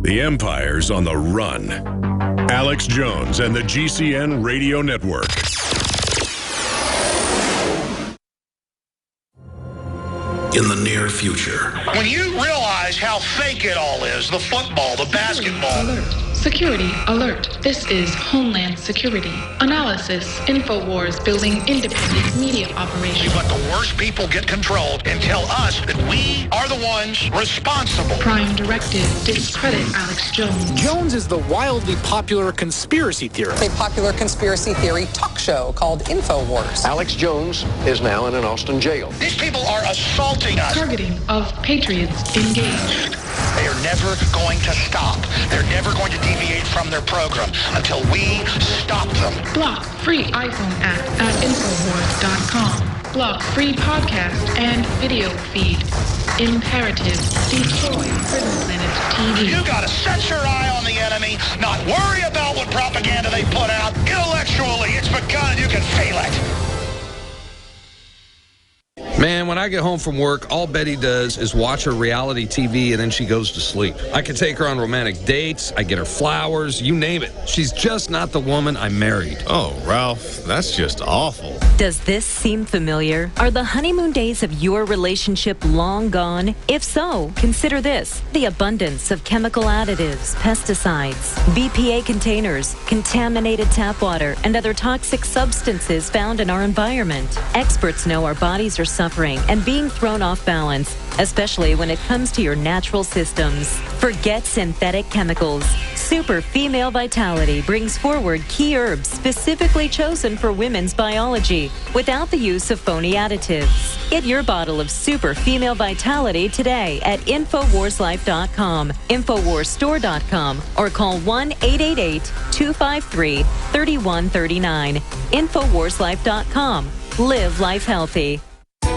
The Empire's on the run. Alex Jones and the GCN Radio Network. In the near future. When you realize how fake it all is, the football, the basketball. Alert. Security alert. This is Homeland Security. Analysis. InfoWars building independent media You operations. let the worst people get control and tell us that we are the ones responsible. Prime directive. Discredit Alex Jones. Jones is the wildly popular conspiracy theorist. A popular conspiracy theory talk show called InfoWars. Alex Jones is now in an Austin jail. These people are assaulting us. Targeting of patriots engaged. They are never going to stop. They're never going to deviate from their program until we stop them. Block free iPhone app at Infowars.com. Block free podcast and video feed. Imperative. Destroy Prison Planet TV. You gotta set your eye on the enemy, not worry about what propaganda they put out. Intellectually, it's begun. You can feel it. Man, when I get home from work, all Betty does is watch her reality TV and then she goes to sleep. I can take her on romantic dates, I get her flowers, you name it. She's just not the woman I married. Oh, Ralph, that's just awful. Does this seem familiar? Are the honeymoon days of your relationship long gone? If so, consider this: the abundance of chemical additives, pesticides, BPA containers, contaminated tap water, and other toxic substances found in our environment. Experts know our bodies are suffering and being thrown off balance, especially when it comes to your natural systems. Forget synthetic chemicals. Super Female Vitality brings forward key herbs specifically chosen for women's biology without the use of phony additives. Get your bottle of Super Female Vitality today at InfoWarsLife.com, InfoWarsStore.com, or call 1-888-253-3139. InfoWarsLife.com. Live life healthy.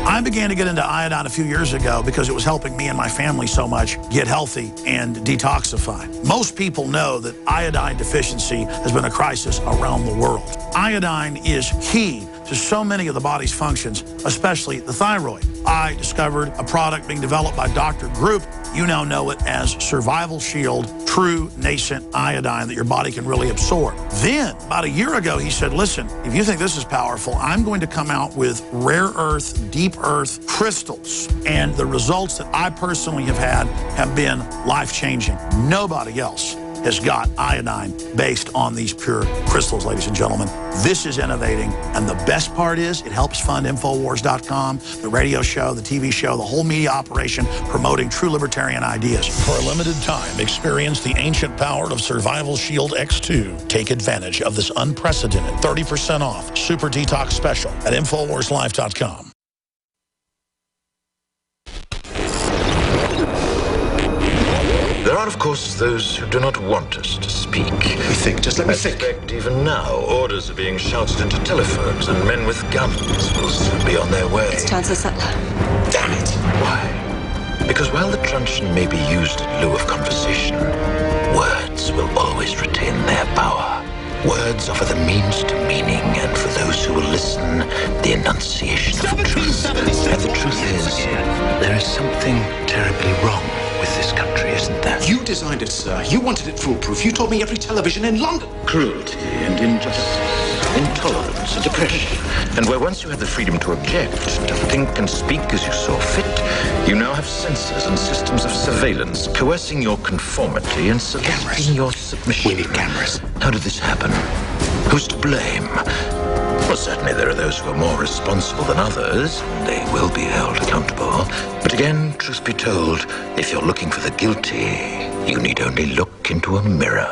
I began to get into iodine a few years ago because it was helping me and my family so much get healthy and detoxify. Most people know that iodine deficiency has been a crisis around the world. Iodine is key to so many of the body's functions, especially the thyroid. I discovered a product being developed by Dr. Group. You now know it as Survival Shield True Nascent Iodine that your body can really absorb. Then, about a year ago, he said, listen, if you think this is powerful, I'm going to come out with rare earth, deep earth crystals. And the results that I personally have had have been life-changing. Nobody else has got iodine based on these pure crystals, ladies and gentlemen. This is innovating, and the best part is it helps fund Infowars.com, the radio show, the TV show, the whole media operation promoting true libertarian ideas. For a limited time, experience the ancient power of Survival Shield X2. Take advantage of this unprecedented 30% off Super Detox Special at InfoWarsLife.com. There are, of course, those who do not want us to speak. Just let me think. In fact, even now, orders are being shouted into telephones, and men with guns will soon be on their way. It's Chancellor Sutler. Damn it. Why? Because while the truncheon may be used in lieu of conversation, words will always retain their power. Words offer the means to meaning, and for those who will listen, the enunciation of the truth. And the truth is, there is something terribly wrong with this country, isn't there? You designed it, sir. You wanted it foolproof. You told me every television in London. Cruelty and injustice, intolerance and oppression. And where once you had the freedom to object, to think and speak as you saw fit, you now have censors and systems of surveillance coercing your conformity and soliciting your submission. We need cameras. How did this happen? Who's to blame? Well, certainly there are those who are more responsible than others. They will be held accountable. But again, truth be told, if you're looking for the guilty, you need only look into a mirror.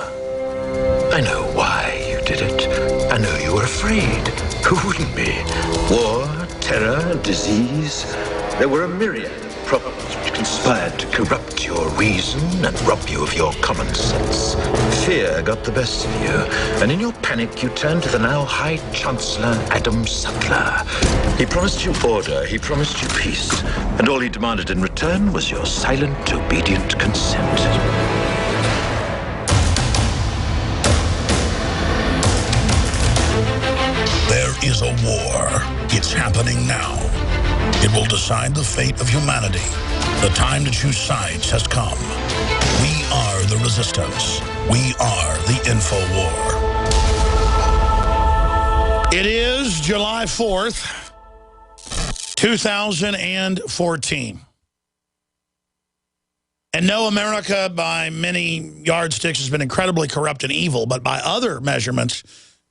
I know why you did it. I know you were afraid. Who wouldn't be? War, terror, disease. There were a myriad of problems which conspired to corrupt your reason and rob you of your common sense. Fear got the best of you, and in your panic you turned to the now High Chancellor Adam Sutler. He promised you order, he promised you peace, and all he demanded in return was your silent, obedient consent. There is a war. It's happening now. It will decide the fate of humanity. The time to choose sides has come. We are the resistance. We are the InfoWar. It is July 4th, 2014. And no, America, by many yardsticks, has been incredibly corrupt and evil, but by other measurements,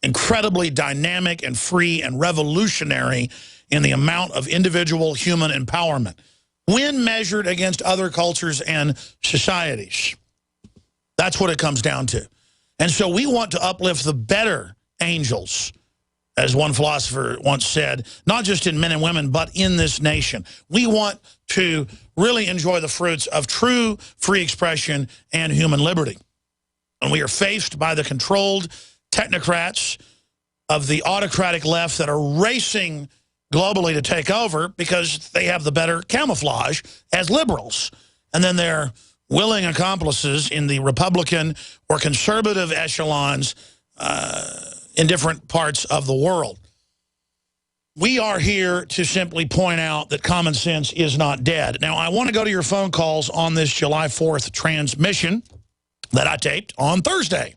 incredibly dynamic and free and revolutionary in the amount of individual human empowerment when measured against other cultures and societies. That's what it comes down to. And so we want to uplift the better angels, as one philosopher once said, not just in men and women, but in this nation. We want to really enjoy the fruits of true free expression and human liberty. And we are faced by the controlled technocrats of the autocratic left that are racing globally to take over because they have the better camouflage as liberals. And then they're willing accomplices in the Republican or conservative echelons in different parts of the world. We are here to simply point out that common sense is not dead. Now, I want to go to your phone calls on this July 4th transmission that I taped on Thursday.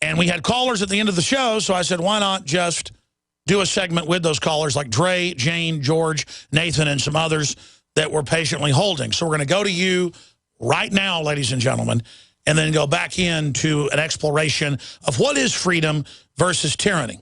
And we had callers at the end of the show, so I said, why not just do a segment with those callers like Dre, Jane, George, Nathan, and some others that were patiently holding. So we're going to go to you right now, ladies and gentlemen, and then go back into an exploration of what is freedom versus tyranny.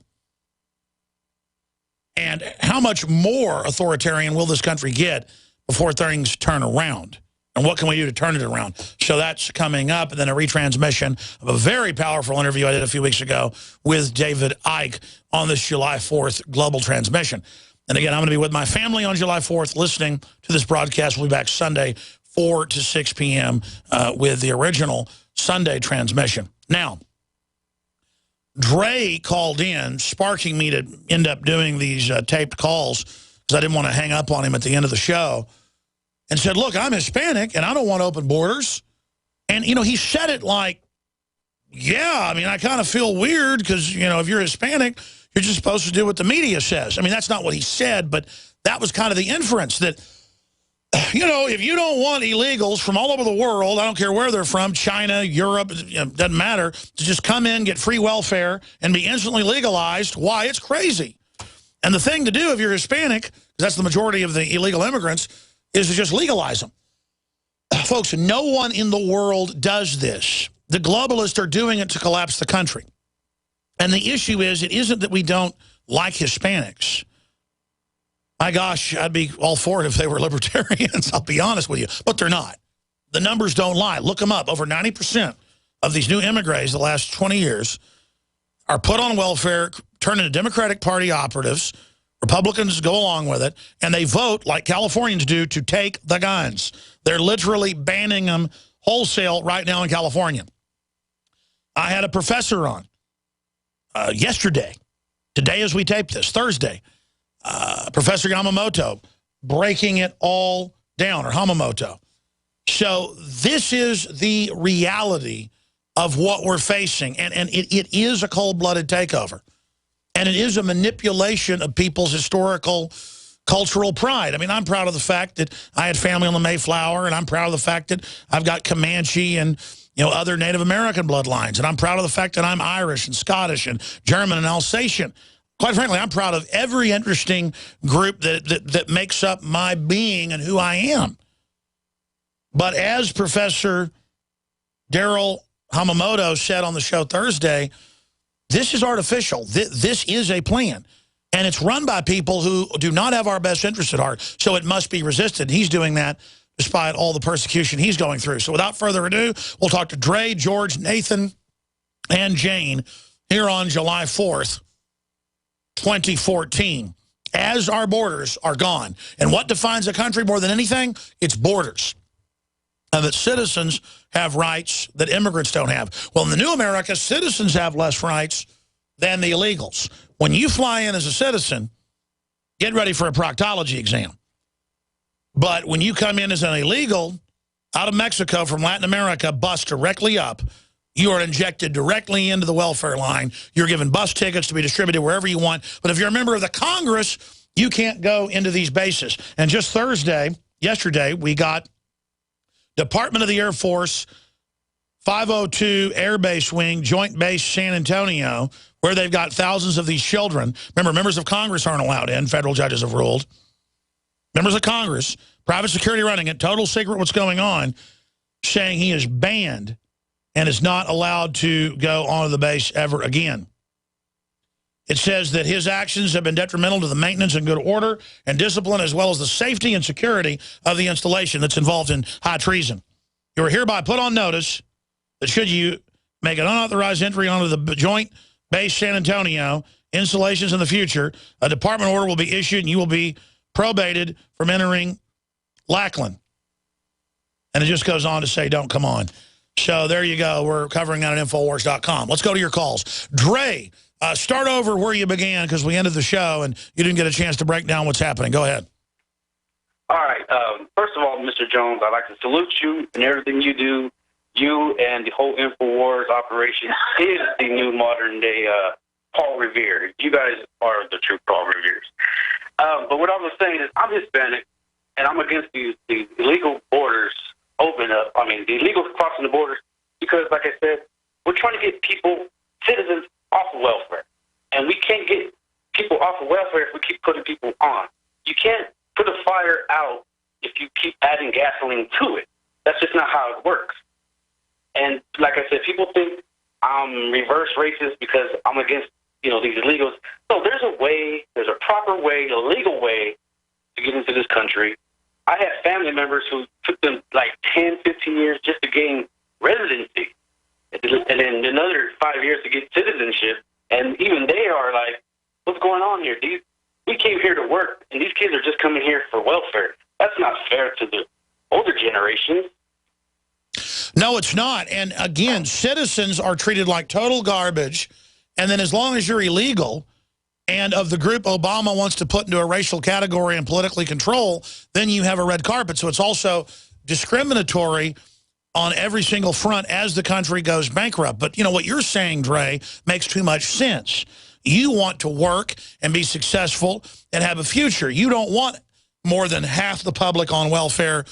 And how much more authoritarian will this country get before things turn around? And what can we do to turn it around? So that's coming up. And then a retransmission of a very powerful interview I did a few weeks ago with David Icke on this July 4th global transmission. And again, I'm going to be with my family on July 4th listening to this broadcast. We'll be back Sunday, 4 to 6 p.m. With the original Sunday transmission. Now, Dre called in, sparking me to end up doing these taped calls because I didn't want to hang up on him at the end of the show, and said, look, I'm Hispanic, and I don't want open borders. And, you know, he said it like, yeah, I mean, I kind of feel weird because, you know, if you're Hispanic, you're just supposed to do what the media says. I mean, that's not what he said, but that was kind of the inference that, you know, if you don't want illegals from all over the world, I don't care where they're from, China, Europe, doesn't matter, to just come in, get free welfare, and be instantly legalized, why, it's crazy. And the thing to do if you're Hispanic, because that's the majority of the illegal immigrants, is to just legalize them. Folks, no one in the world does this. The globalists are doing it to collapse the country. And the issue is, it isn't that we don't like Hispanics. My gosh, I'd be all for it if they were libertarians, I'll be honest with you. But they're not. The numbers don't lie. Look them up. Over 90% of these new immigrants the last 20 years are put on welfare, turn into Democratic Party operatives. Republicans go along with it, and they vote, like Californians do, to take the guns. They're literally banning them wholesale right now in California. I had a professor on yesterday, today as we tape this, Thursday, Professor Yamamoto, breaking it all down, or Hamamoto. So this is the reality of what we're facing, and it is a cold-blooded takeover. And it is a manipulation of people's historical, cultural pride. I mean, I'm proud of the fact that I had family on the Mayflower, and I'm proud of the fact that I've got Comanche and, you know, other Native American bloodlines. And I'm proud of the fact that I'm Irish and Scottish and German and Alsatian. Quite frankly, I'm proud of every interesting group that makes up my being and who I am. But as Professor Daryl Hamamoto said on the show Thursday, this is artificial. This is a plan. And it's run by people who do not have our best interest at heart. So it must be resisted. He's doing that despite all the persecution he's going through. So without further ado, we'll talk to Dre, George, Nathan, and Jane here on July 4th, 2014, as our borders are gone. And what defines a country more than anything? It's borders. And that citizens have rights that immigrants don't have. Well, in the new America, citizens have less rights than the illegals. When you fly in as a citizen, get ready for a proctology exam. But when you come in as an illegal out of Mexico from Latin America, bus directly up, you are injected directly into the welfare line. You're given bus tickets to be distributed wherever you want. But if you're a member of the Congress, you can't go into these bases. And just yesterday, we got Department of the Air Force 502 Air Base Wing, Joint Base San Antonio, where they've got thousands of these children. Remember, members of Congress aren't allowed in. Federal judges have ruled. Members of Congress, private security running it, total secret what's going on, saying he is banned and is not allowed to go onto the base ever again. It says that his actions have been detrimental to the maintenance and good order and discipline, as well as the safety and security of the installation that's involved in high treason. You are hereby put on notice that should you make an unauthorized entry onto the Joint Base San Antonio installations in the future, a department order will be issued and you will be probated from entering Lackland. And it just goes on to say, don't come on. So there you go. We're covering that at Infowars.com. Let's go to your calls. Dre, start over where you began because we ended the show and you didn't get a chance to break down what's happening. Go ahead. All right. First of all, Mr. Jones, I'd like to salute you and everything you do. You and the whole InfoWars operation is the new modern-day Paul Revere. You guys are the true Paul Reveres. But what I was saying is I'm Hispanic, and I'm against the illegal borders open up. I mean, the illegals crossing the borders because, like I said, we're trying to get people, citizens, off of welfare. And we can't get people off of welfare if we keep putting people on. You can't put a fire out if you keep adding gasoline to it. That's just not how it works. And like I said, people think I'm reverse racist because I'm against, these illegals. No, there's a way, there's a proper way, a legal way to get into this country. I had family members who took them like 10, 15 years just to gain residency. And then another 5 years to get citizenship. And even they are like, what's going on here? We came here to work, and these kids are just coming here for welfare. That's not fair to the older generations. No, it's not. And again, citizens are treated like total garbage. And then as long as you're illegal and of the group Obama wants to put into a racial category and politically control, then you have a red carpet. So it's also discriminatory on every single front as the country goes bankrupt. But, what you're saying, Dre, makes too much sense. You want to work and be successful and have a future. You don't want more than half the public on welfare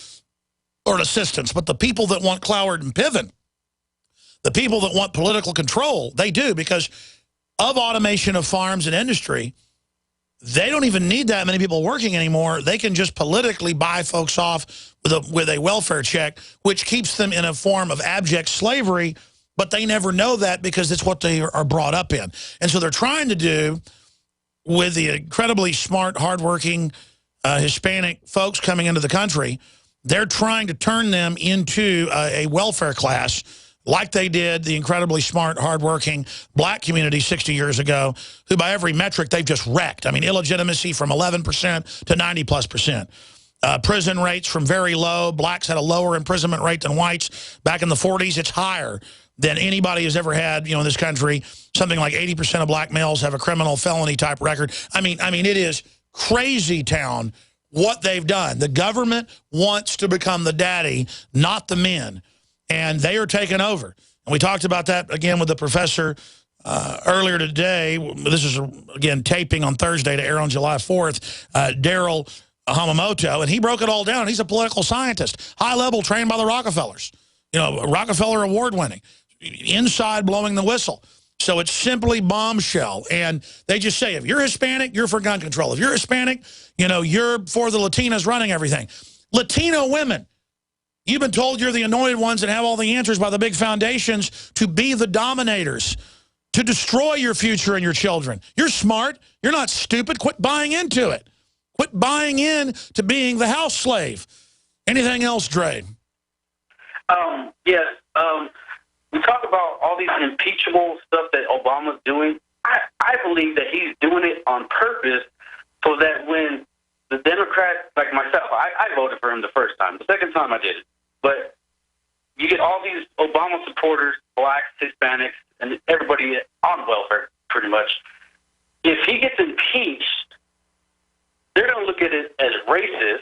or assistance. But the people that want Cloward and Piven, the people that want political control, they do, because of automation of farms and industry, they don't even need that many people working anymore. They can just politically buy folks off with a welfare check, which keeps them in a form of abject slavery, but they never know that because it's what they are brought up in. And so they're trying to do with the incredibly smart, hardworking Hispanic folks coming into the country, they're trying to turn them into a welfare class like they did the incredibly smart, hardworking black community 60 years ago, who by every metric they've just wrecked. I mean, illegitimacy from 11% to 90+%. Prison rates from very low. Blacks had a lower imprisonment rate than whites. Back in the 40s, it's higher than anybody has ever had, in this country. Something like 80% of black males have a criminal felony type record. I mean, it is crazy town what they've done. The government wants to become the daddy, not the men. And they are taking over. And we talked about that, again, with the professor earlier today. This is, again, taping on Thursday to air on July 4th. Daryl Hamamoto, and he broke it all down. He's a political scientist, high level, trained by the Rockefellers. Rockefeller award-winning, inside blowing the whistle. So it's simply bombshell. And they just say, if you're Hispanic, you're for gun control. If you're Hispanic, you're for the Latinas running everything. Latino women. You've been told you're the anointed ones and have all the answers by the big foundations to be the dominators, to destroy your future and your children. You're smart. You're not stupid. Quit buying into it. Quit buying in to being the house slave. Anything else, Dre? Yes. We talk about all these impeachable stuff that Obama's doing. I believe that he's doing it on purpose so that when the Democrats, like myself, I voted for him the first time. The second time I did it. But you get all these Obama supporters, blacks, Hispanics, and everybody on welfare, pretty much. If he gets impeached, they're going to look at it as racist.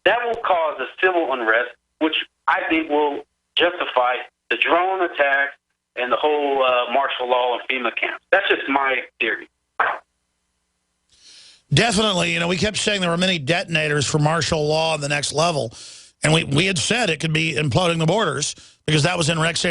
That will cause a civil unrest, which I think will justify the drone attack and the whole martial law and FEMA camps. That's just my theory. Definitely. We kept saying there were many detonators for martial law on the next level. And we had said it could be imploding the borders because that was in Rex 80.